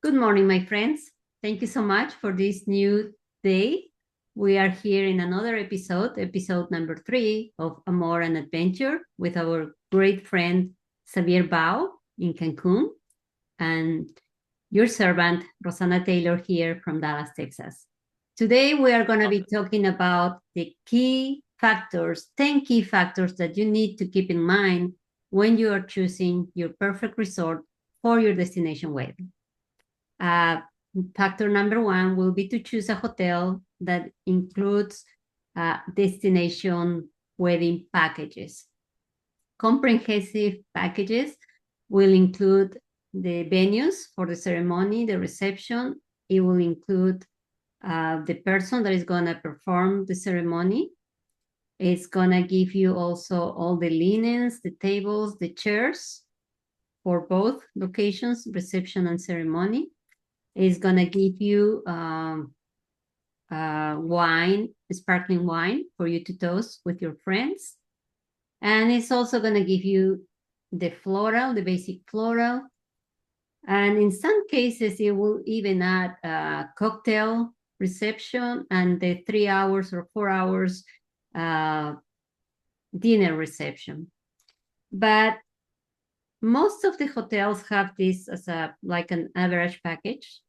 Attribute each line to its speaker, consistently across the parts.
Speaker 1: Good morning, my friends. Thank you so much for this new day. We are here in another episode number 3 of Amor and Adventure with our great friend Xavier Bao in Cancun and your servant Rosana Taylor here from Dallas, Texas. Today we are going to be talking about the key factors, 10 key factors that you need to keep in mind when you are choosing your perfect resort for your destination wedding. Factor number 1 will be to choose a hotel that includes destination wedding packages. Comprehensive packages will include the venues for the ceremony, the reception. It will include the person that is going to perform the ceremony. It's going to give you also all the linens, the tables, the chairs for both locations, reception and ceremony. It's going to give you wine, sparkling wine for you to toast with your friends. And it's also going to give you the floral, the basic floral. And in some cases, it will even add a cocktail reception and the 3 hours or 4 hours dinner reception. But most of the hotels have this as like an average package.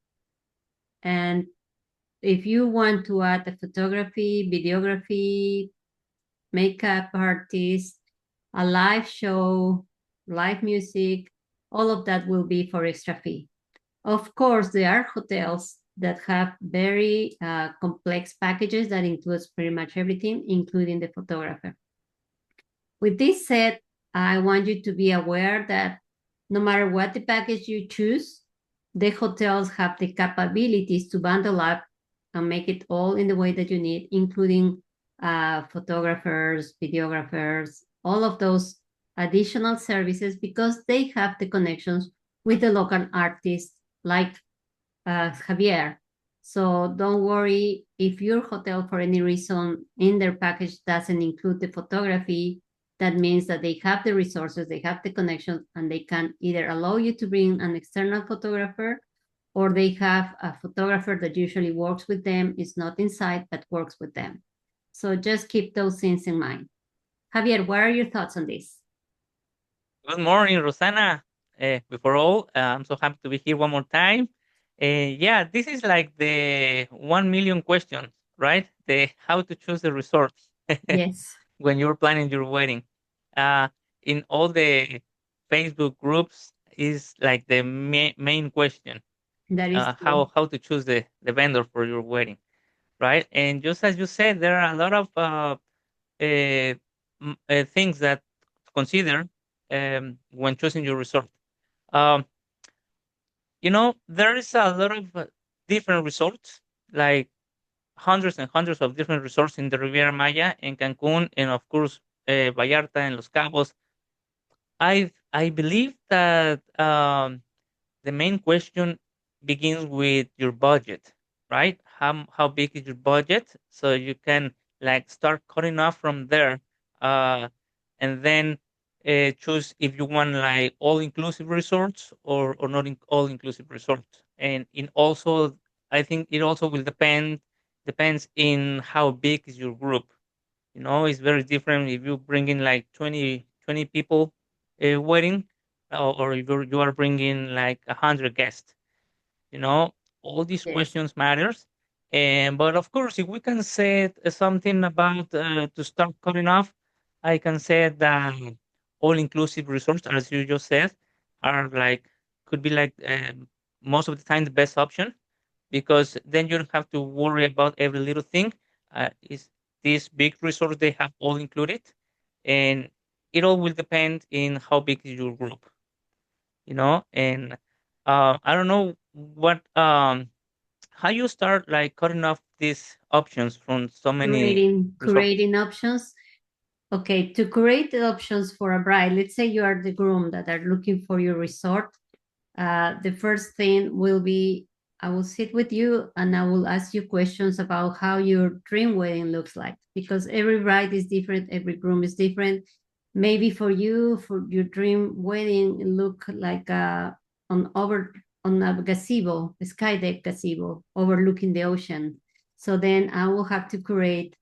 Speaker 1: And if you want to add a photography, videography, makeup artist, a live show, live music, all of that will be for extra fee. Of course, there are hotels that have very complex packages that includes pretty much everything, including the photographer. With this said, I want you to be aware that no matter what the package you choose, the hotels have the capabilities to bundle up and make it all in the way that you need, including photographers, videographers, all of those additional services because they have the connections with the local artists like Javier. So don't worry if your hotel, for any reason, in their package doesn't include the photography. That means that they have the resources, they have the connections, and they can either allow you to bring an external photographer, or they have a photographer that usually works with them, is not inside, but works with them. So just keep those things in mind. Javier, what are your thoughts on this?
Speaker 2: Good morning, Rosana. Before all, I'm so happy to be here one more time. Yeah, this is like the 1 million questions, right? The how to choose the resort
Speaker 1: Yes,
Speaker 2: when you're planning your wedding. Uh, in all the Facebook groups is like the main question.
Speaker 1: that is true.
Speaker 2: How to choose the vendor for your wedding, right? And just as you said, there are a lot of uh, things that to consider when choosing your resort. Um, there is a lot of different resorts, like hundreds and hundreds of different resorts in the Riviera Maya, in Cancun, and of course, Vallarta and Los Cabos. I believe that the main question begins with your budget, right? How big is your budget? So you can like start cutting off from there, uh, and then choose if you want like all inclusive resorts or not all inclusive resorts. And in also, I think it also will depends in how big is your group. It's very different if you bring in like 20 people wedding, or if you are bringing like 100 guests. you know all these
Speaker 1: Yes.
Speaker 2: questions matters. And but of course, if we can say something about to start cutting off, I can say that all inclusive resorts, as you just said, are like could be like most of the time the best option, because then you don't have to worry about every little thing. Is these big resorts, they have all included, and it all will depend in how big is your group. And I don't know what how you start like cutting off these options from so many resorts.
Speaker 1: Creating options. Okay, to create the options for a bride, let's say you are the groom that are looking for your resort. The first thing will be I will sit with you and I will ask you questions about how your dream wedding looks like because every bride is different, every groom is different. Maybe for you, for your dream wedding, look like an on a gazebo, a sky deck gazebo overlooking the ocean. So then I will have to create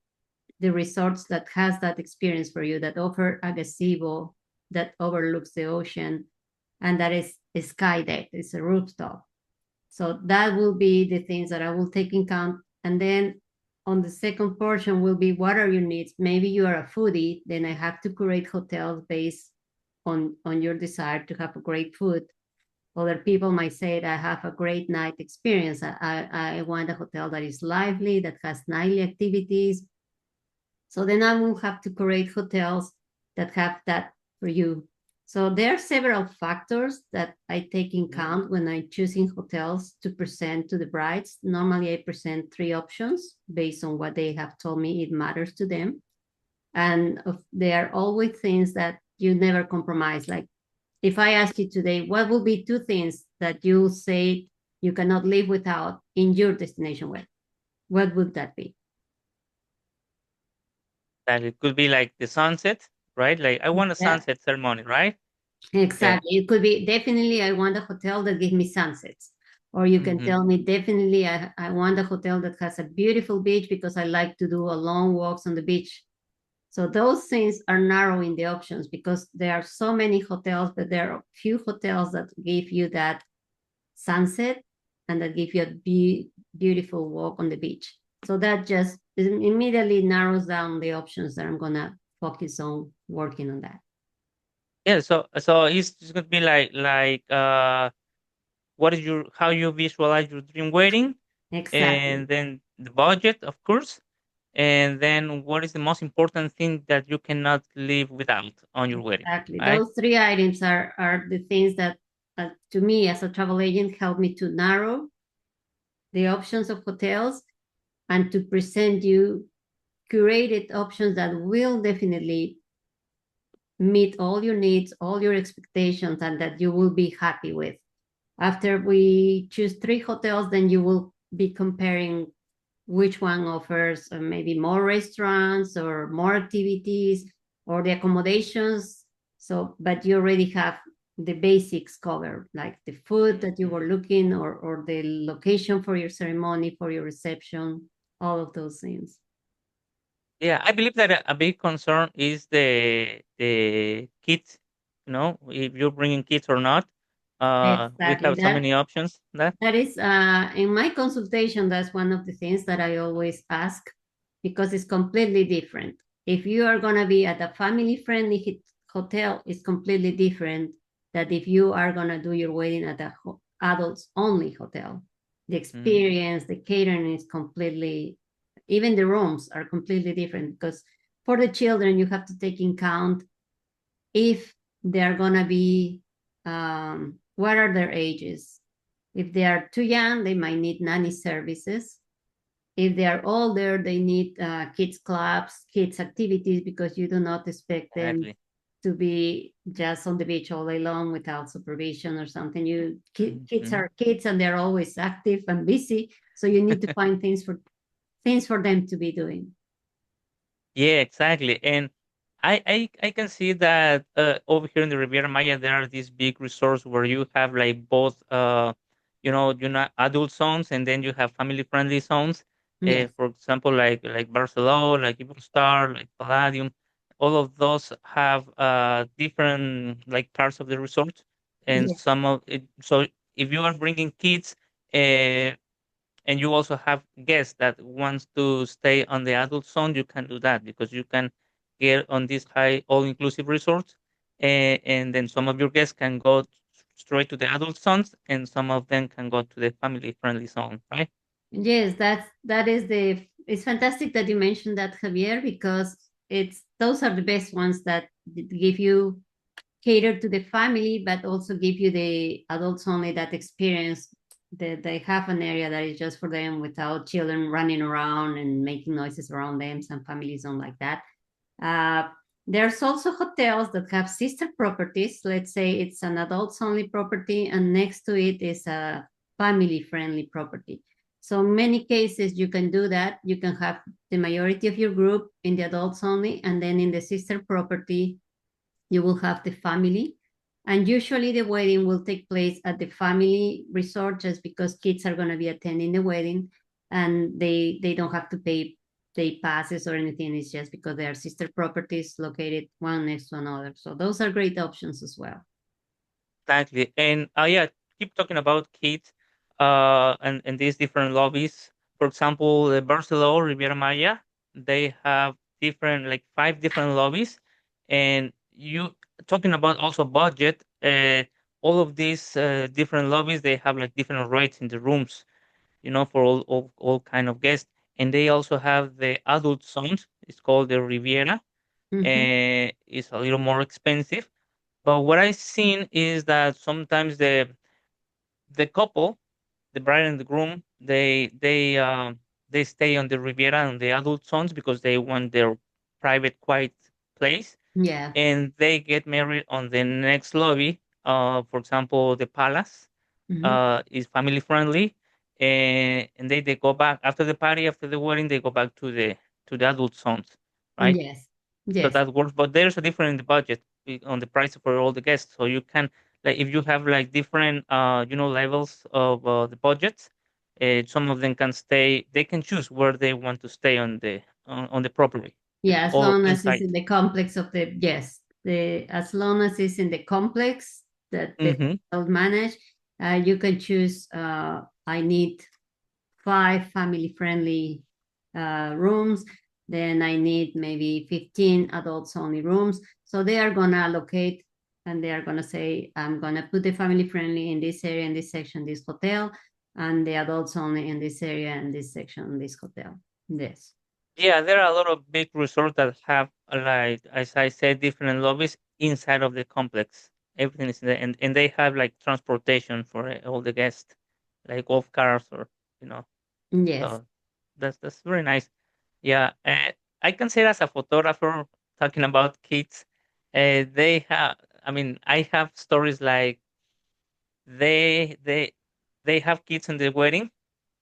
Speaker 1: the resorts that has that experience for you, that offer a gazebo that overlooks the ocean, and that is a sky deck, it's a rooftop. So that will be the things that I will take in count. And then on the second portion will be, what are your needs? Maybe you are a foodie, then I have to create hotels based on your desire to have a great food. Other people might say that I have a great night experience. I want a hotel that is lively, that has nightly activities. So then I will have to create hotels that have that for you. So there are several factors that I take in count when I'm choosing hotels to present to the brides. Normally, I present 3 options based on what they have told me it matters to them. And there are always things that you never compromise. Like if I ask you today, what will be 2 things that you say you cannot live without in your destination wedding? What would that be?
Speaker 2: That it could be like the sunset, right? Like I want a
Speaker 1: Yeah.
Speaker 2: sunset ceremony, right? Yeah.
Speaker 1: Exactly. It could be definitely I want a hotel that gives me sunsets. Or you can
Speaker 2: Hmm.
Speaker 1: tell me definitely I want a hotel that has a beautiful beach because I like to do a long walks on the beach. So those things are narrowing the options because there are so many hotels, but there are few hotels that give you that sunset and that give you a beautiful walk on the beach. So that just immediately narrows down the options that I'm gonna focus on working on that.
Speaker 2: Yeah. So it's just gonna be what is your how you visualize your dream wedding,
Speaker 1: Exactly.
Speaker 2: and then the budget, of course, and then what is the most important thing that you cannot live without on your wedding,
Speaker 1: Exactly.
Speaker 2: right?
Speaker 1: Those 3 items are the things that, to me, as a travel agent, help me to narrow the options of hotels and to present you curated options that will definitely meet all your needs, all your expectations, and that you will be happy with. After we choose 3 hotels, then you will be comparing which one offers maybe more restaurants or more activities or the accommodations. So, but you already have the basics covered, like the food that you
Speaker 2: Mhm.
Speaker 1: were looking, or the location for your ceremony, for your reception, all of those things.
Speaker 2: Yeah, I believe that a big concern is the kids. You know, if you're bringing kids or not. We
Speaker 1: Exactly.
Speaker 2: have so many options. That.
Speaker 1: That is, in my consultation, that's one of the things that I always ask because it's completely different. If you are going to be at a family friendly hotel, it's completely different than if you are going to do your wedding at a adults only hotel. The
Speaker 2: Mm,
Speaker 1: experience, the catering is completely, even the rooms are completely different because for the children, you have to take in count if they're going to be, what are their ages? If they are too young, they might need nanny services. If they are older, they need kids clubs, kids activities, because you do not expect them
Speaker 2: exactly.
Speaker 1: to be just on the beach all day long without supervision or something. Kids
Speaker 2: Mhm.
Speaker 1: are kids and they're always active and busy, so you need to find things for them to be doing.
Speaker 2: Yeah, exactly. And I can see that over here in the Riviera Maya there are these big resorts where you have like both adult zones and then you have family friendly zones.
Speaker 1: Yes,
Speaker 2: For example, like Barcelona, like Star, like Palladium, all of those have different like parts of the resort, and
Speaker 1: yes.
Speaker 2: some of it. So if you are bringing kids, uh, and you also have guests that wants to stay on the adult zone, you can do that because you can get on this high all-inclusive resort, and then some of your guests can go straight to the adult zones, and some of them can go to the family-friendly zone, right?
Speaker 1: Yes, that is the it's fantastic that you mentioned that, Javier, because it's those are the best ones that give you cater to the family, but also give you the adults only that experience that they have an area that is just for them without children running around and making noises around them. Some families don't like that. Uh, there's also hotels that have sister properties. Let's say it's an adults only property, and next to it is a family friendly property. So in many cases, you can do that. You can have the majority of your group in the adults only, and then in the sister property, you will have the family. And usually the wedding will take place at the family resort just because kids are going to be attending the wedding and they don't have to pay day passes or anything. It's just because they are sister properties located one next to another. So those are great options as well.
Speaker 2: Exactly. And yeah, keep talking about kids and these different lobbies. For example, the Barcelona Riviera Maya, they have different like five different lobbies. And you talking about also budget, all of these different lobbies they have like different rates in the rooms, for all kind of guests. And they also have the adult zones. It's called the Riviera.
Speaker 1: Mm-hmm.
Speaker 2: It's a little more expensive, but what I've seen is that sometimes the couple, the bride and the groom, they stay on the Riviera on the adult zones because they want their private, quiet place,
Speaker 1: Yeah.
Speaker 2: and they get married on the next lobby. For example, the Palace
Speaker 1: Mm-hmm.
Speaker 2: is family friendly, and they go back after the party, after the wedding, they go back to the adult zones, right?
Speaker 1: Yes.
Speaker 2: So
Speaker 1: Yes.
Speaker 2: that works, but there's a difference in the budget on the price for all the guests. So you can, like, if you have like different levels of the budgets, some of them can stay, they can choose where they want to stay on the property. It's
Speaker 1: Yeah, as
Speaker 2: all
Speaker 1: long as it's
Speaker 2: inside.
Speaker 1: in the complex of the yes, the as long as it's in the complex that the
Speaker 2: Mm-hmm.
Speaker 1: hotel manage, you can choose. I need 5 family-friendly rooms. Then I need maybe 15 adults-only rooms. So they are gonna allocate, and they are gonna say, I'm gonna put the family-friendly in this area, in this section, this hotel, and the adults-only in this area, in this section, this hotel. Yes.
Speaker 2: Yeah, there are a lot of big resorts that have, like, as I said, different lobbies inside of the complex. Everything is there, and they have like transportation for all the guests, like golf cars or you know.
Speaker 1: Yes.
Speaker 2: So that's very nice. Yeah, I can say as a photographer talking about kids, they have. I mean, I have stories like they they they have kids in the wedding,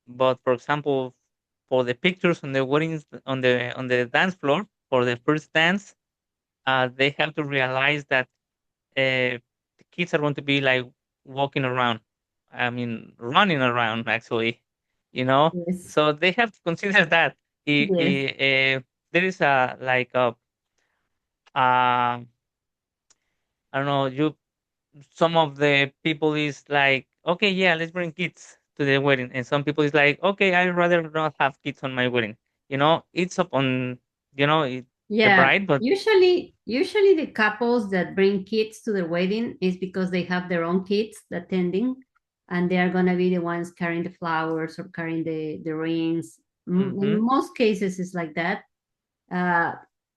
Speaker 2: but for example, for the pictures on the weddings on the dance floor for the first dance, they have to realize that the kids are going to be like walking around. I mean, running around actually, you know.
Speaker 1: Yes.
Speaker 2: So they have to consider that.
Speaker 1: Yes.
Speaker 2: There is a like a I don't know. Some of the people is like, okay, yeah, let's bring kids to the wedding, and some people is like, okay, I'd rather not have kids on my wedding. It's upon the
Speaker 1: Yeah,
Speaker 2: bride, but
Speaker 1: usually the couples that bring kids to their wedding is because they have their own kids attending, and they are gonna be the ones carrying the flowers or carrying the rings.
Speaker 2: hmm
Speaker 1: In most cases, it's like that. Uh,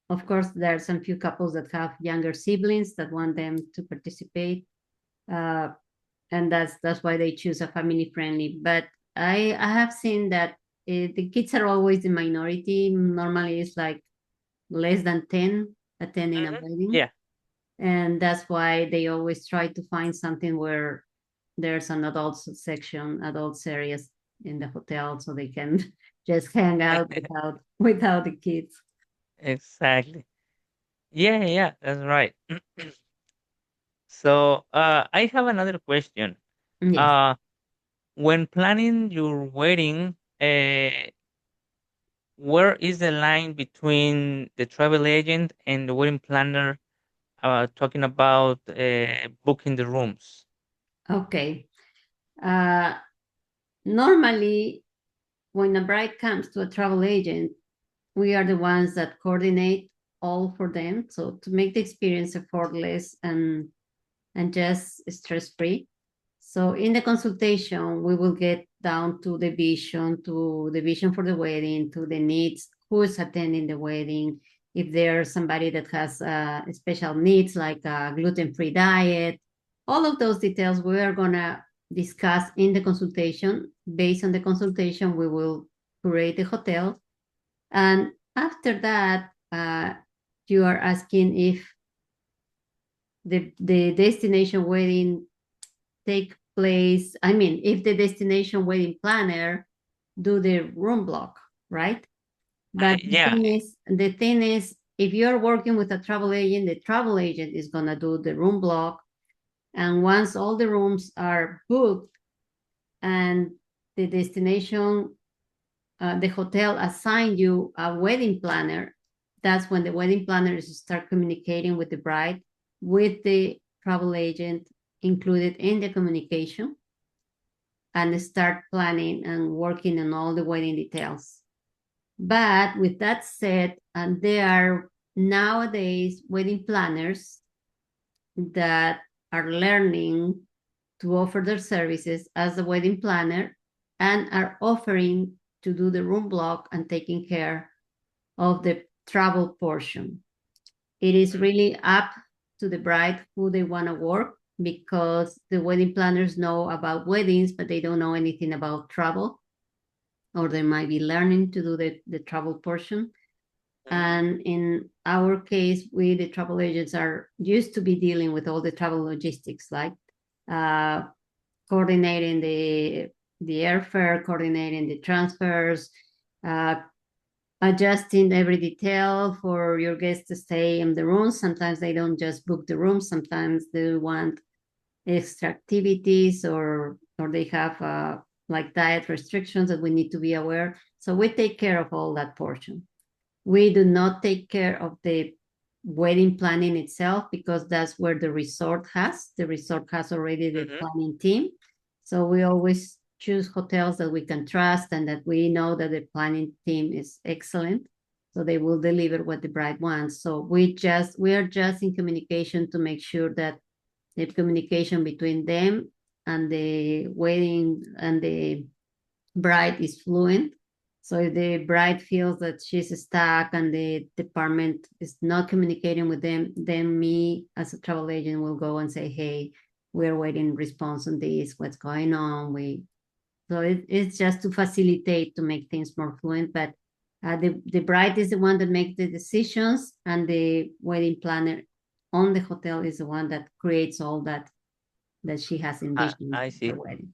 Speaker 1: of course, there are some few couples that have younger siblings that want them to participate, uh, and that's why they choose a family friendly. But I have seen that the kids are always the minority. Normally, it's like less than 10 attending a wedding.
Speaker 2: yeah,
Speaker 1: And that's why they always try to find something where there's an adults section, adults areas in the hotel so they can just hang out without the kids.
Speaker 2: exactly. Yeah, yeah, that's right. So, I have another question.
Speaker 1: Yes.
Speaker 2: Uh, when planning your wedding, where is the line between the travel agent and the wedding planner? Talking about booking the rooms.
Speaker 1: Okay. Uh, Normally, when a bride comes to a travel agent, we are the ones that coordinate all for them. So to make the experience effortless and just stress free. So in the consultation, we will get down to the vision for the wedding, to the needs, who is attending the wedding, if there's somebody that has special needs like a gluten-free diet, all of those details we are gonna discuss in the consultation. Based on the consultation, we will curate the hotel, and after that, you are asking if the destination wedding take place. I mean, if the destination wedding planner do the room block, right? But
Speaker 2: Yeah,
Speaker 1: the thing is, if you're working with a travel agent, the travel agent is gonna do the room block, And once all the rooms are booked and the destination, the hotel assign you a wedding planner, that's when the wedding planners start communicating with the bride, with the travel agent included in the communication, and start planning and working on all the wedding details. But with that said, and there are nowadays wedding planners that are learning to offer their services as a wedding planner and are offering to do the room block and taking care of the travel portion. It is really up to the bride who they want to work, because the wedding planners know about weddings, but they don't know anything about travel, or they might be learning to do the travel portion.
Speaker 2: Mhm.
Speaker 1: And in our case, we, the travel agents, are used to be dealing with all the travel logistics, like uh, coordinating the airfare, coordinating the transfers, uh, adjusting every detail for your guests to stay in the room. Sometimes they don't just book the room. Sometimes they want extra activities, or they have like diet restrictions that we need to be aware. So we take care of all that portion. We do not take care of the wedding planning itself, because that's where the resort has. The resort has already the
Speaker 2: Mhm.
Speaker 1: planning team. So we always choose hotels that we can trust and that we know that the planning team is excellent. So they will deliver what the bride wants. So we are just in communication to make sure that the communication between them and the wedding and the bride is fluent. So if the bride feels that she's stuck and the department is not communicating with them, then me as a travel agent will go and say, hey, we're waiting response on this, what's going on. It's just to facilitate, to make things more fluent. But the bride is the one that makes the decisions, and the wedding planner on the hotel is the one that creates all that she has envisioned
Speaker 2: I
Speaker 1: for
Speaker 2: see.
Speaker 1: the wedding.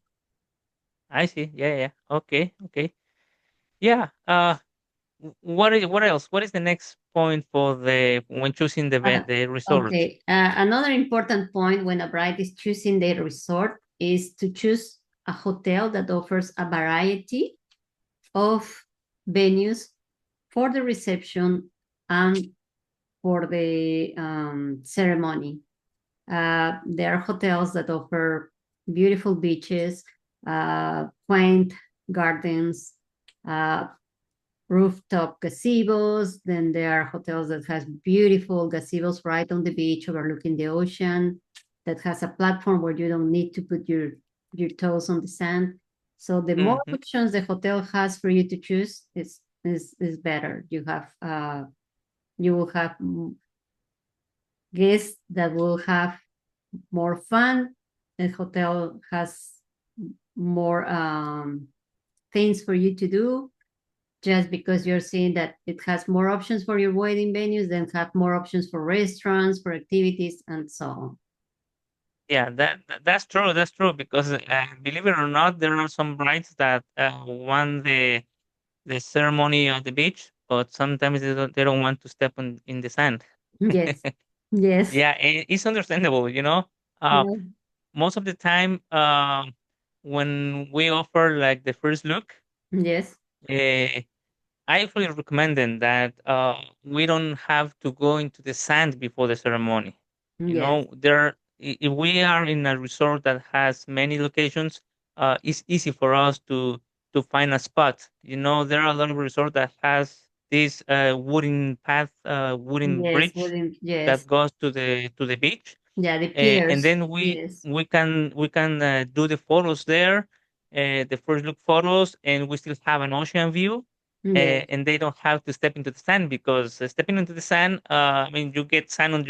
Speaker 2: I see. Yeah, yeah. Okay, okay. Yeah. What else? What is the next point for the when choosing
Speaker 1: Uh,
Speaker 2: the resort?
Speaker 1: okay. Another important point when a bride is choosing their resort is to choose a hotel that offers a variety of venues for the reception and for the ceremony. There are hotels that offer beautiful beaches, quaint gardens, uh, rooftop gazebos. Then there are hotels that has beautiful gazebos right on the beach overlooking the ocean, that has a platform where you don't need to put your toes on the sand. So the more
Speaker 2: Hmm.
Speaker 1: options the hotel has for you to choose is better. You will have guests that will have more fun. The hotel has more things for you to do, just because you're seeing that it has more options for your wedding venues, then have more options for restaurants, for activities, and so on.
Speaker 2: Yeah, that's true. That's true because believe it or not, there are some brides that want the ceremony on the beach, but sometimes they don't want to step in the sand.
Speaker 1: Yes, yes,
Speaker 2: Yeah, it's understandable. Uh,
Speaker 1: yeah,
Speaker 2: most of the time, when we offer like the first look,
Speaker 1: yes,
Speaker 2: uh, I fully recommend them that we don't have to go into the sand before the ceremony.
Speaker 1: yes,
Speaker 2: If we are in a resort that has many locations, it's easy for us to find a spot. There are a lot of resorts that has this wooden path, wooden
Speaker 1: yes,
Speaker 2: bridge
Speaker 1: within, yes,
Speaker 2: that goes to the beach,
Speaker 1: yeah, the
Speaker 2: and
Speaker 1: pillars,
Speaker 2: then we
Speaker 1: yes,
Speaker 2: we can we can do the photos there, the first look photos, and we still have an ocean view,
Speaker 1: yes,
Speaker 2: and they don't have to step into the sand because stepping into the sand, I mean, you get sand on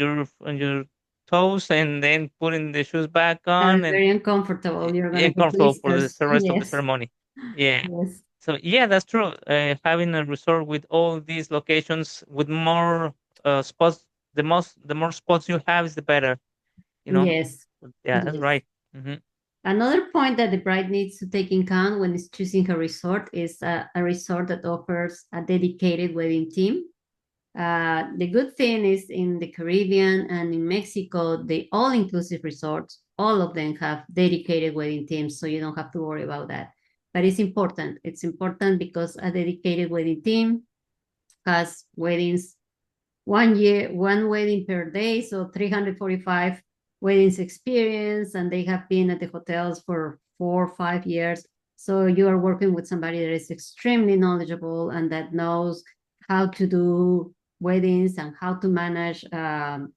Speaker 2: your toes, and then putting the shoes back
Speaker 1: and
Speaker 2: on,
Speaker 1: it's
Speaker 2: and
Speaker 1: very uncomfortable. You're gonna get
Speaker 2: uncomfortable for
Speaker 1: blisters.
Speaker 2: the rest of the
Speaker 1: Yes,
Speaker 2: ceremony. Yeah.
Speaker 1: yes,
Speaker 2: So yeah, that's true. Having a resort with all these locations with more spots, the more spots you have is the better. You know.
Speaker 1: yes,
Speaker 2: Yeah, that's
Speaker 1: yes.
Speaker 2: right. Hmm.
Speaker 1: Another point that the bride needs to take in account when it's choosing her resort is a resort that offers a dedicated wedding team. The good thing is, in the Caribbean and in Mexico, the all-inclusive resorts all of them have dedicated wedding teams, so you don't have to worry about that. But it's important. It's important because a dedicated wedding team has weddings 1 year, one wedding per day, so 345 weddings experience, and they have been at the hotels for 4 or 5 years. So you are working with somebody that is extremely knowledgeable and that knows how to do weddings and how to manage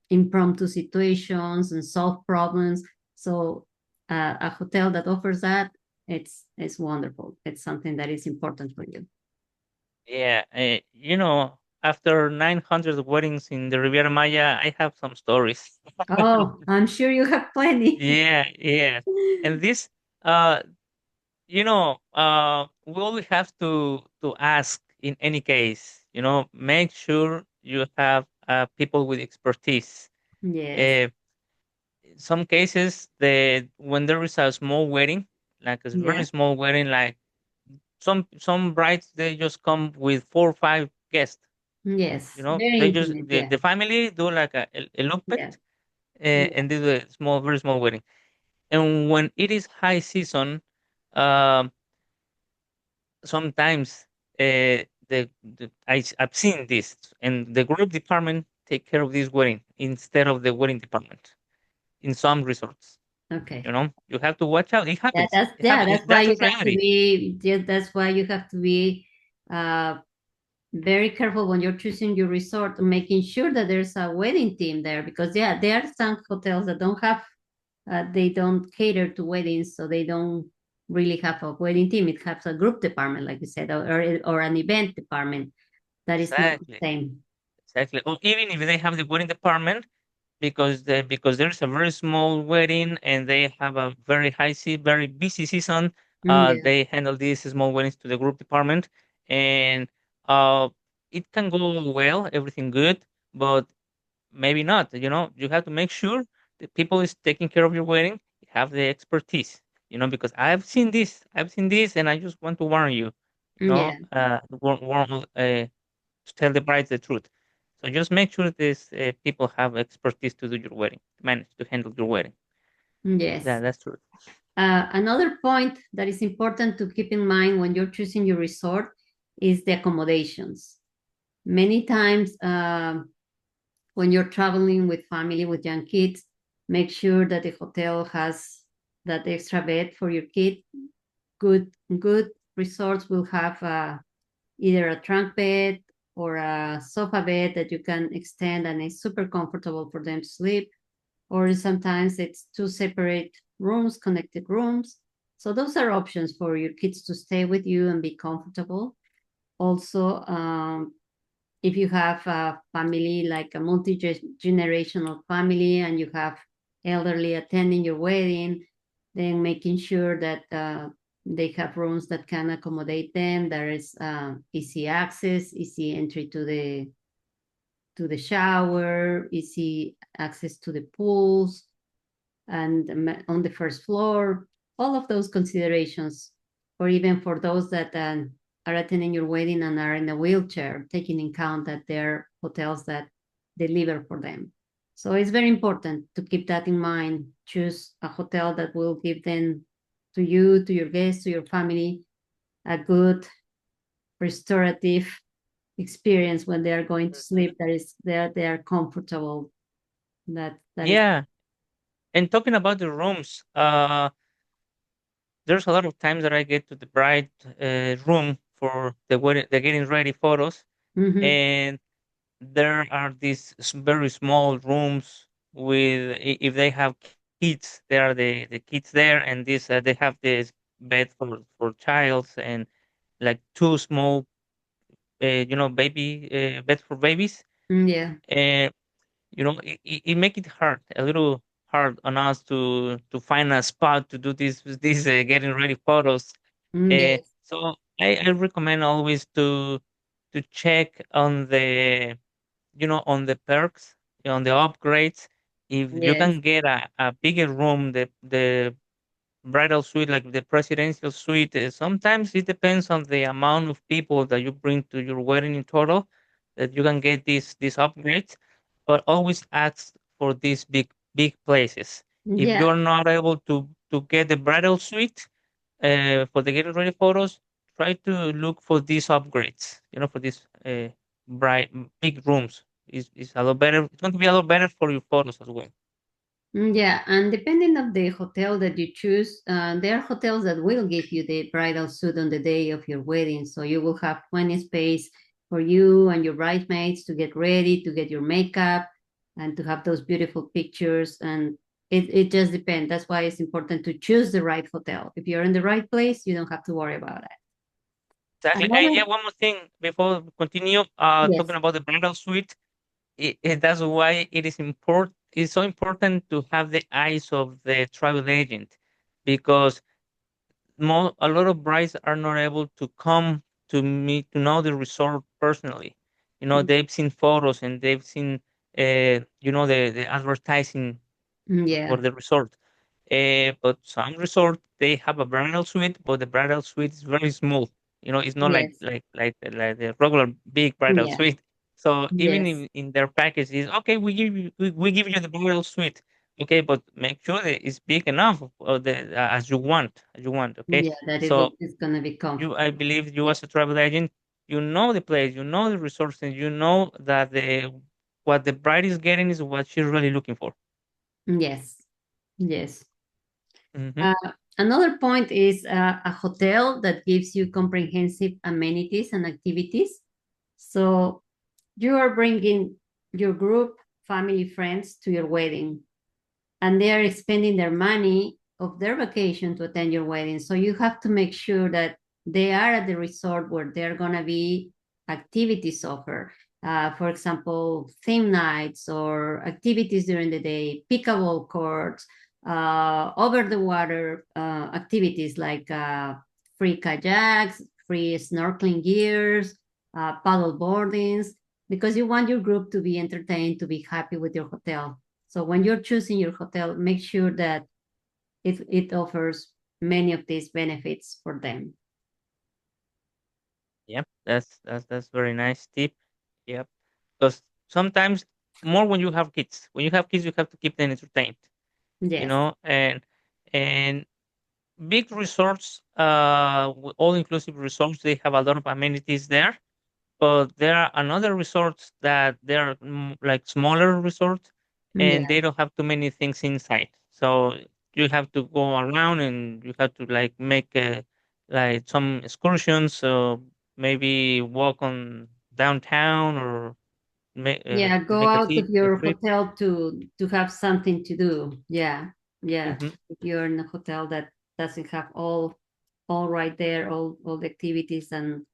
Speaker 1: impromptu situations and solve problems. So a hotel that offers that, it's wonderful. It's something that is important for you.
Speaker 2: Yeah, after 900 weddings in the Riviera Maya, I have some stories.
Speaker 1: Oh, I'm sure you have plenty.
Speaker 2: Yeah, yeah. And this, uh, we always have to ask in any case, make sure you have people with expertise.
Speaker 1: Yes.
Speaker 2: Uh, some cases, when there is a small wedding, like a very
Speaker 1: Yeah.
Speaker 2: small wedding, like some brides, they just come with 4 or 5 guests.
Speaker 1: Yes. Very
Speaker 2: They just
Speaker 1: intimate.
Speaker 2: the,
Speaker 1: Yeah.
Speaker 2: the family do like a
Speaker 1: Yeah.
Speaker 2: elopement,
Speaker 1: Yeah.
Speaker 2: and do a small, very small wedding. And when it is high season, um, sometimes I've seen this, and the group department take care of this wedding instead of the wedding department in some resorts.
Speaker 1: Okay.
Speaker 2: You have to watch out. It
Speaker 1: Yeah,
Speaker 2: happens.
Speaker 1: that's
Speaker 2: It
Speaker 1: yeah,
Speaker 2: happens.
Speaker 1: that's why
Speaker 2: That's the
Speaker 1: you have to
Speaker 2: reality.
Speaker 1: be yeah, that's why you have to be uh very careful when you're choosing your resort, making sure that there's a wedding team there because yeah, there are some hotels that don't have they don't cater to weddings, so they don't really have a wedding team. It has a group department, like you said, or an event department that is not the
Speaker 2: Exactly.
Speaker 1: same.
Speaker 2: Exactly. Or even if they have the wedding department, because there's a very small wedding and they have a very busy season,
Speaker 1: Yeah.
Speaker 2: they handle these small weddings to the group department, and uh, it can go well, everything good, but maybe not. You have to make sure the people is taking care of your wedding, have the expertise. Because I've seen this, and I just want to warn you.
Speaker 1: Yeah.
Speaker 2: To tell the brides the truth. So just make sure these people have expertise to do your wedding, to manage to handle your wedding.
Speaker 1: Yes.
Speaker 2: That's true.
Speaker 1: Another point that is important to keep in mind when you're choosing your resort is the accommodations. Many times, when you're traveling with family with young kids, make sure that the hotel has that extra bed for your kid. Good resorts will have either a trunk bed or a sofa bed that you can extend and it's super comfortable for them to sleep. Or sometimes it's two separate rooms, connected rooms. So those are options for your kids to stay with you and be comfortable. Also, if you have a family like a multi-generational family and you have elderly attending your wedding, then making sure that they have rooms that can accommodate them. There is easy access, easy entry to the shower, easy access to the pools, and on the first floor, all of those considerations, or even for those that are attending your wedding and are in a wheelchair, taking in account that there are hotels that deliver for them. So it's very important to keep that in mind. Choose a hotel that will give them to you, to your guests, to your family, a good restorative experience when they are going to
Speaker 2: Mhm.
Speaker 1: sleep. That is, they are comfortable. That is.
Speaker 2: Yeah. And talking about the rooms, there's a lot of times that I get to the bride room for the wedding, the getting ready photos,
Speaker 1: Mhm.
Speaker 2: and there are these very small rooms with, if they have kids, there are the kids there, and this they have this bed for childs, and like two small baby beds for babies.
Speaker 1: Yeah.
Speaker 2: And it make it hard, a little hard on us to find a spot to do this getting ready photos.
Speaker 1: Yes.
Speaker 2: So I recommend always to check on the perks, on the upgrades. If you
Speaker 1: Yes.
Speaker 2: can get a bigger room, the bridal suite, like the presidential suite, sometimes it depends on the amount of people that you bring to your wedding in total, that you can get these upgrades. But always ask for these big places. If
Speaker 1: Yeah.
Speaker 2: you're not able to get the bridal suite for the getting ready photos, try to look for these upgrades. You know, for these big rooms. Is a lot better. It's going to be a lot better for your photos as well.
Speaker 1: Yeah, and depending of the hotel that you choose, there are hotels that will give you the bridal suite on the day of your wedding, so you will have plenty of space for you and your bridesmaids to get ready, to get your makeup, and to have those beautiful pictures. And it just depends. That's why it's important to choose the right hotel. If you're in the right place, you don't have to worry about it.
Speaker 2: Exactly. And
Speaker 1: Another,
Speaker 2: yeah, one more thing before we continue talking
Speaker 1: yes,
Speaker 2: about the bridal suite. That's why it is important. It's so important to have the eyes of the travel agent, because a lot of brides are not able to come to me to know the resort personally. You know, they've seen photos and they've seen, the advertising for
Speaker 1: yeah,
Speaker 2: the resort. But some resort they have a bridal suite, but the bridal suite is very small. You know, it's not like
Speaker 1: yes,
Speaker 2: the regular big bridal
Speaker 1: yeah,
Speaker 2: suite. So even
Speaker 1: yes,
Speaker 2: in their package is okay, we give you the bridal suite. Okay, but make sure that it's big enough as you want. Okay,
Speaker 1: yeah, that it will,
Speaker 2: so
Speaker 1: it's gonna be
Speaker 2: I
Speaker 1: comfortable.
Speaker 2: believe you
Speaker 1: Yeah.
Speaker 2: as a travel agent, you know the place, you know the resources, you know that the what the bride is getting is what she's really looking for.
Speaker 1: Yes, yes.
Speaker 2: Hmm.
Speaker 1: Uh, Another point is a hotel that gives you comprehensive amenities and activities. So you are bringing your group, family, friends to your wedding, and they are spending their money of their vacation to attend your wedding. So you have to make sure that they are at the resort where there are going to be activities offered. For example, theme nights or activities during the day, pickleball courts, over the water activities like free kayaks, free snorkeling gears, paddle boardings, because you want your group to be entertained, to be happy with your hotel. So when you're choosing your hotel, make sure that it offers many of these benefits for them.
Speaker 2: Yep, that's very nice tip. Yep, because sometimes more when you have kids. When you have kids, you have to keep them entertained. You
Speaker 1: Yes.
Speaker 2: know, and big resorts, all inclusive resorts, they have a lot of amenities there. But there are another resorts that they are like smaller resorts, and
Speaker 1: Yeah.
Speaker 2: they don't have too many things inside. So you have to go around and you have to like make like some excursions. So maybe walk on downtown or
Speaker 1: Yeah. Go
Speaker 2: make
Speaker 1: out of
Speaker 2: a
Speaker 1: your
Speaker 2: trip.
Speaker 1: hotel to have something to do. Yeah. Yeah.
Speaker 2: Hmm.
Speaker 1: If you're in a hotel that doesn't have all right there, all the activities and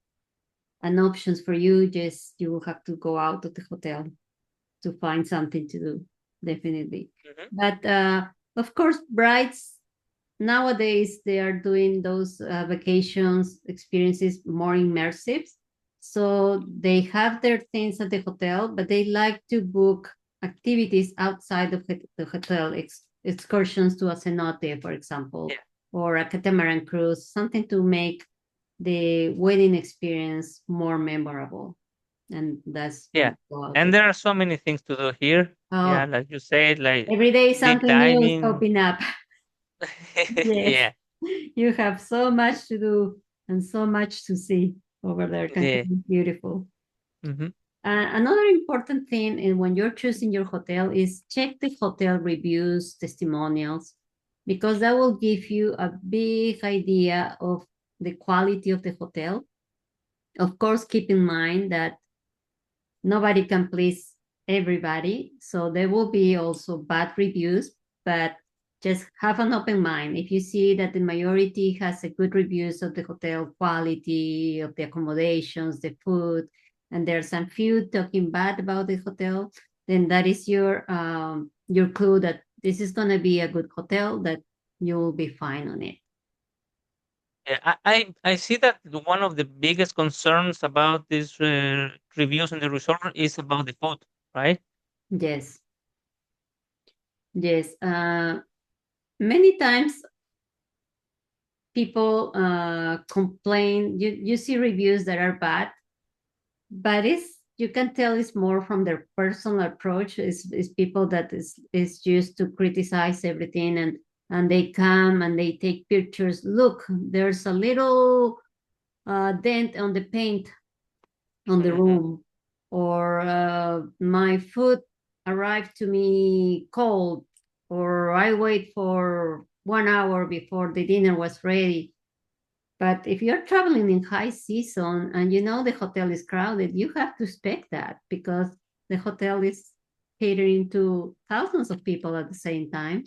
Speaker 1: options for you, just you will have to go out of the hotel to find something to do. Definitely.
Speaker 2: Hmm.
Speaker 1: But of course, brides nowadays they are doing those vacations experiences more immersive, so they have their things at the hotel but they like to book activities outside of the hotel, excursions to a cenote, for example,
Speaker 2: Yeah,
Speaker 1: or a catamaran cruise, something to make the wedding experience more memorable. And that's when
Speaker 2: yeah.
Speaker 1: they go out
Speaker 2: And
Speaker 1: there.
Speaker 2: there are so many things to do here. Yeah,
Speaker 1: Oh,
Speaker 2: like you said, like
Speaker 1: every day
Speaker 2: deep
Speaker 1: something new is
Speaker 2: diving.
Speaker 1: popping up. Yes,
Speaker 2: Yeah,
Speaker 1: you have so much to do and so much to see over there.
Speaker 2: yeah.
Speaker 1: Cancun is beautiful.
Speaker 2: Hmm.
Speaker 1: Another important thing in when you're choosing your hotel is check the hotel reviews, testimonials, because that will give you a big idea of the quality of the hotel. Of course, keep in mind that nobody can please everybody. So there will be also bad reviews, but just have an open mind. If you see that the majority has a good reviews of the hotel quality, of the accommodations, the food, and there's some few talking bad about the hotel, then that is your clue that this is gonna be a good hotel, that you will be fine on it.
Speaker 2: Yeah, I see that one of the biggest concerns about these reviews in the resort is about the food, right?
Speaker 1: Yes, yes. Many times people complain. You see reviews that are bad, but it's you can tell it's more from their personal approach. Is people that is used to criticize everything, and they come and they take pictures. Look, there's a little dent on the paint on the
Speaker 2: Hmm.
Speaker 1: room, or my food arrived to me cold, or I wait for 1 hour before the dinner was ready. But if you're traveling in high season and you know the hotel is crowded, you have to expect that, because the hotel is catering to thousands of people at the same time.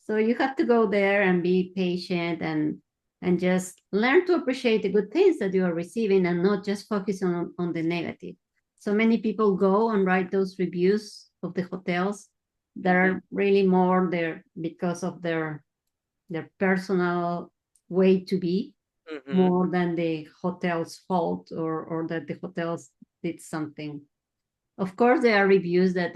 Speaker 1: So you have to go there and be patient, and just learn to appreciate the good things that you are receiving, and not just focus on the negative. So many people go and write those reviews of the hotels that
Speaker 2: Hmm.
Speaker 1: are really more there because of their personal way to be,
Speaker 2: Hmm.
Speaker 1: more than the hotel's fault, or that the hotels did something. Of course, there are reviews that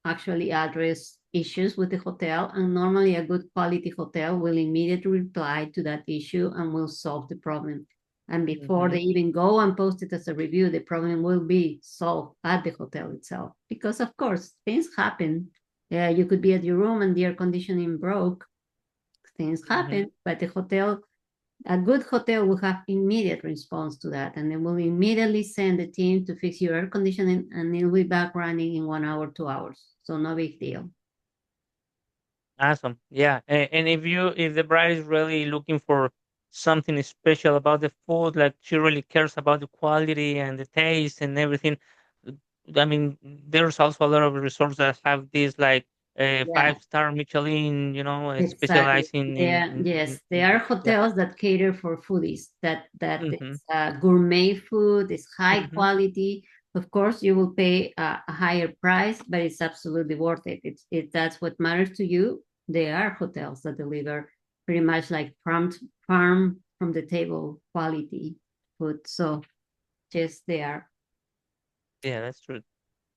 Speaker 1: actually address issues with the hotel, and normally a good quality hotel will immediately reply to that issue and will solve the problem. And before
Speaker 2: Hmm.
Speaker 1: they even go and post it as a review, the problem will be solved at the hotel itself. Because, of course, things happen. You could be at your room and the air conditioning broke. Things
Speaker 2: Hmm.
Speaker 1: happen, but the hotel, a good hotel will have immediate response to that, and they will immediately send the team to fix your air conditioning, and it'll be back running in 1 hour, 2 hours. So no big deal.
Speaker 2: Awesome. Yeah. And if the bride is really looking for something special about the food, like she really cares about the quality and the taste and everything. uh, I mean, there's also a lot of resorts that have this like
Speaker 1: Yeah,
Speaker 2: 5-star Michelin,
Speaker 1: exactly.
Speaker 2: specializing
Speaker 1: There, yes, there are
Speaker 2: yeah.
Speaker 1: hotels that cater for foodies. That
Speaker 2: Mm-hmm.
Speaker 1: is gourmet food. Is high
Speaker 2: Mm-hmm.
Speaker 1: quality. Of course, you will pay a higher price, but it's absolutely worth it. It That's what matters to you. There are hotels that deliver pretty much like farm from the table quality food. So yes, they are.
Speaker 2: Yeah, that's true.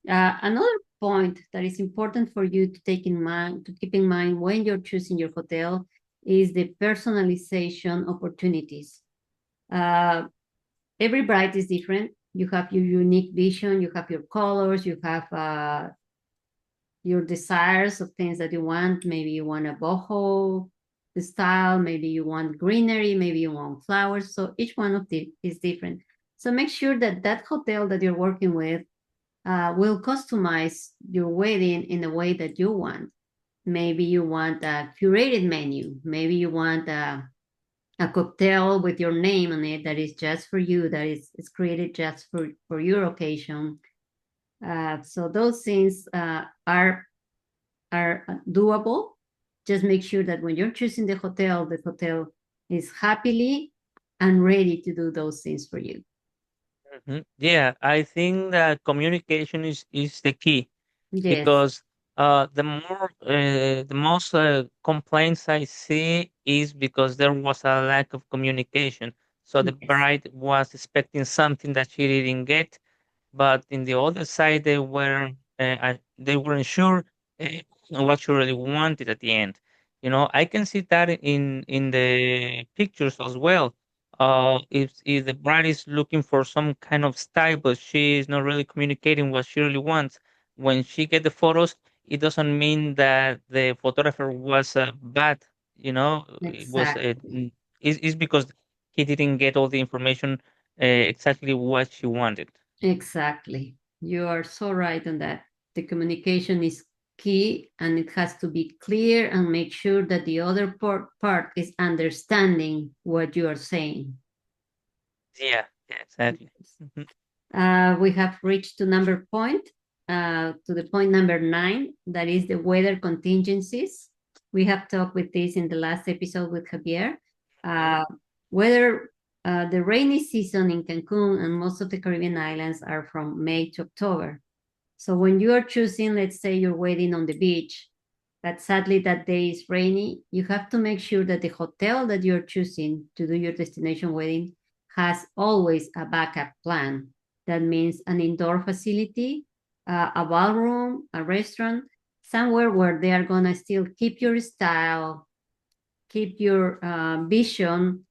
Speaker 1: Another point that is important for you to take in mind, to keep in mind when you're choosing your hotel, is the personalization opportunities. Uh, every bride is different. You have your unique vision, you have your colors, you have your desires of things that you want. Maybe you want a boho style, maybe you want greenery, maybe you want flowers. So each one of them is different. So make sure that that hotel that you're working with will customize your wedding in the way that you want. Maybe you want a curated menu. Maybe you want a cocktail with your name on it that is just for you, that is created just for your occasion. So those things are doable. Just make sure that when you're choosing the hotel is happily and ready to do those things for you.
Speaker 2: Yeah, I think that communication is the key
Speaker 1: Yes,
Speaker 2: because the most complaints I see is because there was a lack of communication. So the
Speaker 1: yes,
Speaker 2: bride was expecting something that she didn't get, but in the other side they weren't sure what you really wanted at the end. I can see that in the pictures as well. If the bride is looking for some kind of style, but she is not really communicating what she really wants, when she get the photos, it doesn't mean that the photographer was bad. It was
Speaker 1: exactly.
Speaker 2: it's because he didn't get all the information exactly what she wanted.
Speaker 1: Exactly. You are so right on that. The communication is key, and it has to be clear and make sure that the other part is understanding what you are saying.
Speaker 2: Yeah, yeah, exactly. Mhm.
Speaker 1: We have reached to the point number 9, that is the weather contingencies. We have talked with this in the last episode with Javier.
Speaker 2: Mhm.
Speaker 1: Uh, Whether the rainy season in Cancun and most of the Caribbean islands are from May to October. So when you are choosing, let's say you're waiting on the beach, but sadly that day is rainy, you have to make sure that the hotel that you're choosing to do your destination wedding has always a backup plan. That means an indoor facility, a ballroom, a restaurant, somewhere where they are going to still keep your style, keep your vision,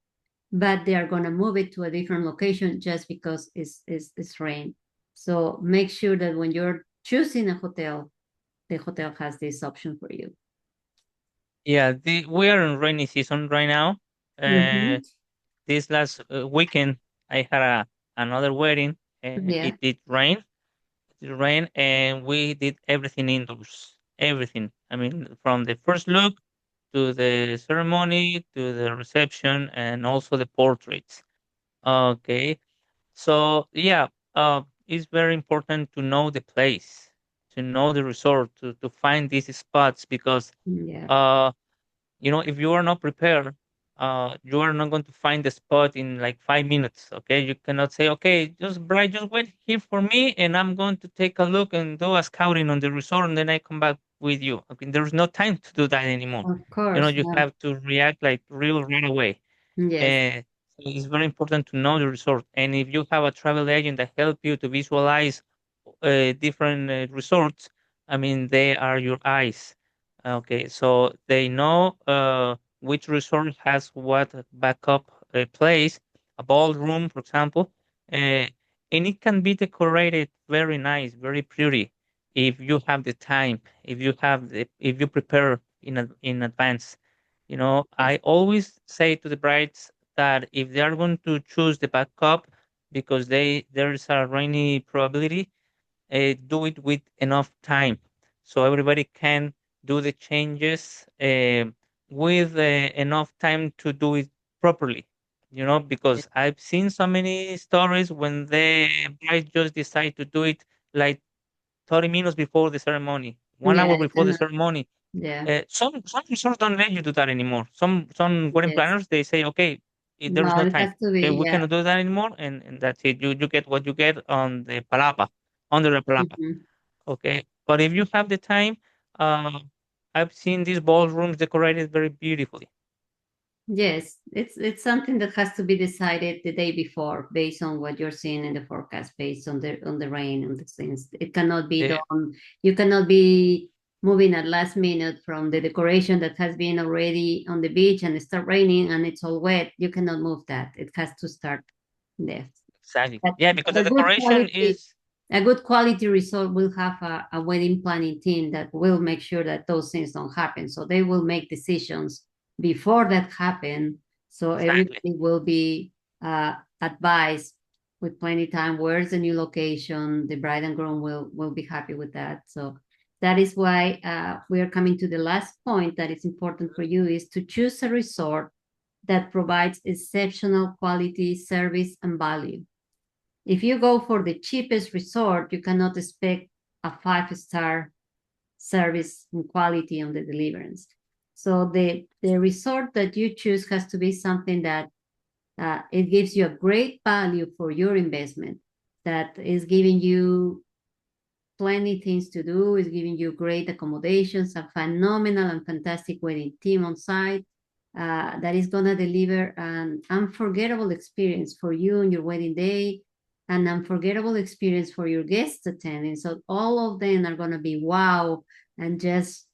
Speaker 1: but they are going to move it to a different location just because it's rain. So make sure that when you're choosing a hotel, the hotel has this option for you.
Speaker 2: Yeah, we are in rainy season right now. Uh,
Speaker 1: Mm-hmm.
Speaker 2: this last weekend, I had another wedding.
Speaker 1: Yeah.
Speaker 2: It rained, and we did everything indoors. Everything. I mean, from the first look to the ceremony to the reception, and also the portraits. Okay. So yeah, it's very important to know the place, to know the resort, to find these spots because
Speaker 1: Yeah.
Speaker 2: uh if you are not prepared, you are not going to find the spot in like 5 minutes. Okay, you cannot say, okay, just wait here for me, and I'm going to take a look and do a scouting on the resort, and then I come back with you. Okay, there's no time to do that anymore.
Speaker 1: Of course.
Speaker 2: You
Speaker 1: Yeah.
Speaker 2: have to react like real right away.
Speaker 1: Yes.
Speaker 2: Uh, so it's very important to know the resort, and if you have a travel agent that help you to visualize different resorts, I mean, they are your eyes. Okay, so they know which resort has what backup place, a ballroom, for example, uh, and it can be decorated very nice, very pretty, if you have the time, if you prepare in advance. I
Speaker 1: Yes.
Speaker 2: always say to the brides that if they are going to choose the backup because there is a rainy probability, do it with enough time so everybody can do the changes with enough time to do it properly.
Speaker 1: Yes.
Speaker 2: Because I've seen so many stories when the bride just decide to do it like 30 minutes before the ceremony, one
Speaker 1: Yeah.
Speaker 2: hour before the ceremony.
Speaker 1: Yeah.
Speaker 2: Some resorts don't let you do that anymore. Some wedding
Speaker 1: Yes.
Speaker 2: planners, they say, okay, there is
Speaker 1: No,
Speaker 2: no
Speaker 1: it
Speaker 2: time.
Speaker 1: has to
Speaker 2: Okay,
Speaker 1: be.
Speaker 2: we
Speaker 1: Yeah.
Speaker 2: cannot do that anymore, and that's it. You get what you get on the palapa, under the palapa.
Speaker 1: Mhm.
Speaker 2: Okay, but if you have the time, uh, I've seen these ballrooms decorated very beautifully.
Speaker 1: Yes, it's something that has to be decided the day before based on what you're seeing in the forecast, based on the rain and the things. It cannot be
Speaker 2: Yeah,
Speaker 1: done. You cannot be moving at last minute from the decoration that has been already on the beach and it start raining and it's all wet. You cannot move that. It has to start there.
Speaker 2: exactly.
Speaker 1: But
Speaker 2: Yeah, because the
Speaker 1: a good
Speaker 2: decoration
Speaker 1: quality,
Speaker 2: is
Speaker 1: a good quality resort will have a wedding planning team that will make sure that those things don't happen. So they will make decisions before that happen. So
Speaker 2: exactly.
Speaker 1: everybody will be advised with plenty time. Where's the new location? The bride and groom will be happy with that. So that is why we are coming to the last point that is important for you is to choose a resort that provides exceptional quality, service, and value. If you go for the cheapest resort, you cannot expect a 5-star service and quality on the deliverance. So the resort that you choose has to be something that it gives you a great value for your investment, that is giving you plenty things to do, is giving you great accommodations, a phenomenal and fantastic wedding team on site, that is going to deliver an unforgettable experience for you on your wedding day, an unforgettable experience for your guests attending. So all of them are going to be wow and just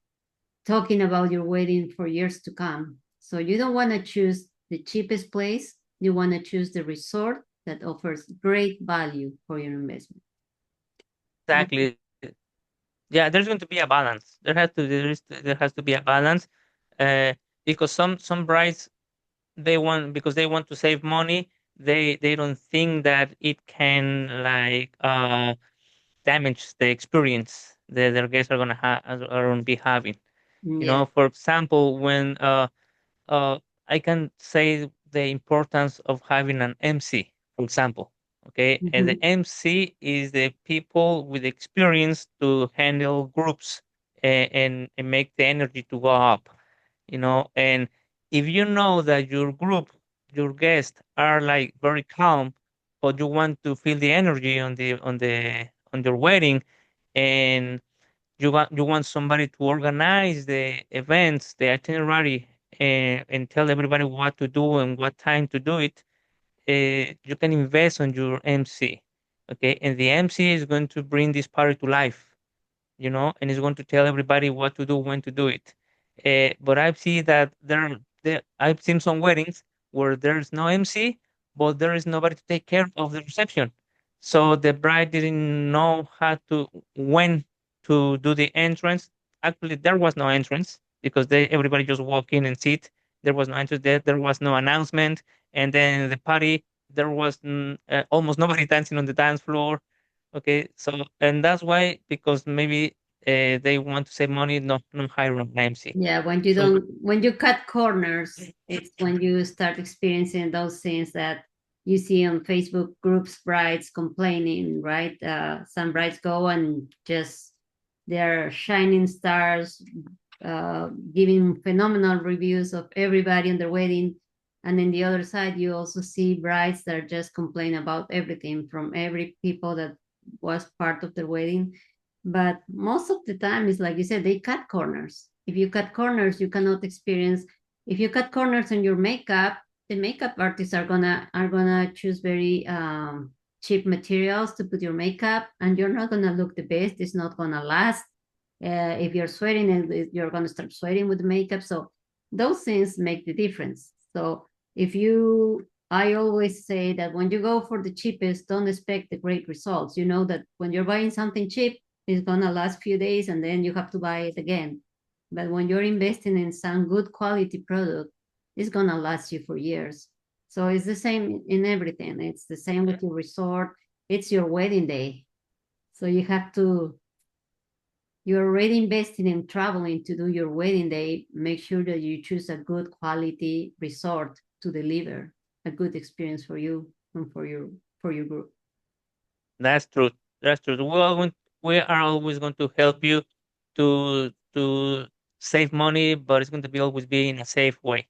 Speaker 1: talking about your wedding for years to come. So you don't want to choose the cheapest place. You want to choose the resort that offers great value for your investment.
Speaker 2: exactly. Yeah, there's going to be a balance. There has to be a balance, uh, because some brides, because they want to save money, they don't think that it can like damage the experience that their guests are gonna be having.
Speaker 1: Yes.
Speaker 2: For example, when uh, I can say the importance of having an MC, for example. Okay, and the
Speaker 1: Mhm.
Speaker 2: MC is the people with experience to handle groups, and make the energy to go up. And if you know that your group, your guests are like very calm, but you want to feel the energy on your wedding, and you want somebody to organize the events, the itinerary, and tell everybody what to do and what time to do it. You can invest on your MC, okay? And the MC is going to bring this party to life, and is going to tell everybody what to do, when to do it. But I've seen that I've seen some weddings where there's no MC, but there is nobody to take care of the reception. So the bride didn't know how to when to do the entrance. Actually, there was no entrance because everybody just walk in and sit. There was no entrance there. There was no announcement, and then the party there was almost nobody dancing on the dance floor. Okay, so and that's why because maybe they want to save money, not hire an MC.
Speaker 1: Yeah,
Speaker 2: So
Speaker 1: when you cut corners, it's when you start experiencing those things that you see on Facebook groups, brides complaining, right? Some brides go and just they're shining stars, giving phenomenal reviews of everybody on their wedding. And then the other side, you also see brides that are just complain about everything from every people that was part of the wedding. But most of the time, it's like you said, they cut corners. If you cut corners, you cannot experience. If you cut corners on your makeup, the makeup artists are gonna choose very cheap materials to put your makeup, and you're not gonna look the best. It's not gonna last. If you're sweating, and you're gonna start sweating with the makeup. So those things make the difference. So if you I always say that when you go for the cheapest, don't expect the great results. You know that when you're buying something cheap, it's gonna last few days and then you have to buy it again. But when you're investing in some good quality product, it's gonna last you for years. So it's the same in everything. It's the same with your resort. It's your wedding day. So you're already investing in traveling to do your wedding day. Make sure that you choose a good quality resort to deliver a good experience for you and for your group.
Speaker 2: that's true. That's true. We are always going to help you to save money, but it's going to be always be in a safe way.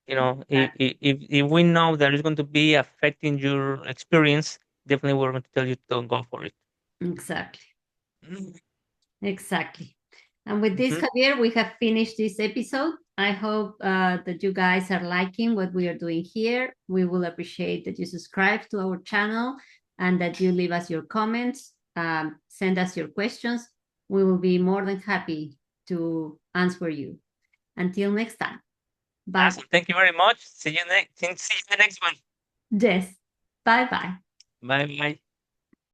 Speaker 2: You know, if we know that it's going to be affecting your experience, definitely we're going to tell you to don't go for it.
Speaker 1: Exactly. Exactly. And with this,
Speaker 2: Mhm.
Speaker 1: Javier, we have finished this episode. I hope that you guys are liking what we are doing here. We will appreciate that you subscribe to our channel and that you leave us your comments, send us your questions. We will be more than happy to answer you. Until next time. Bye.
Speaker 2: Awesome. Thank you very much. See you in the next one.
Speaker 1: Yes. Bye bye.
Speaker 2: Bye bye.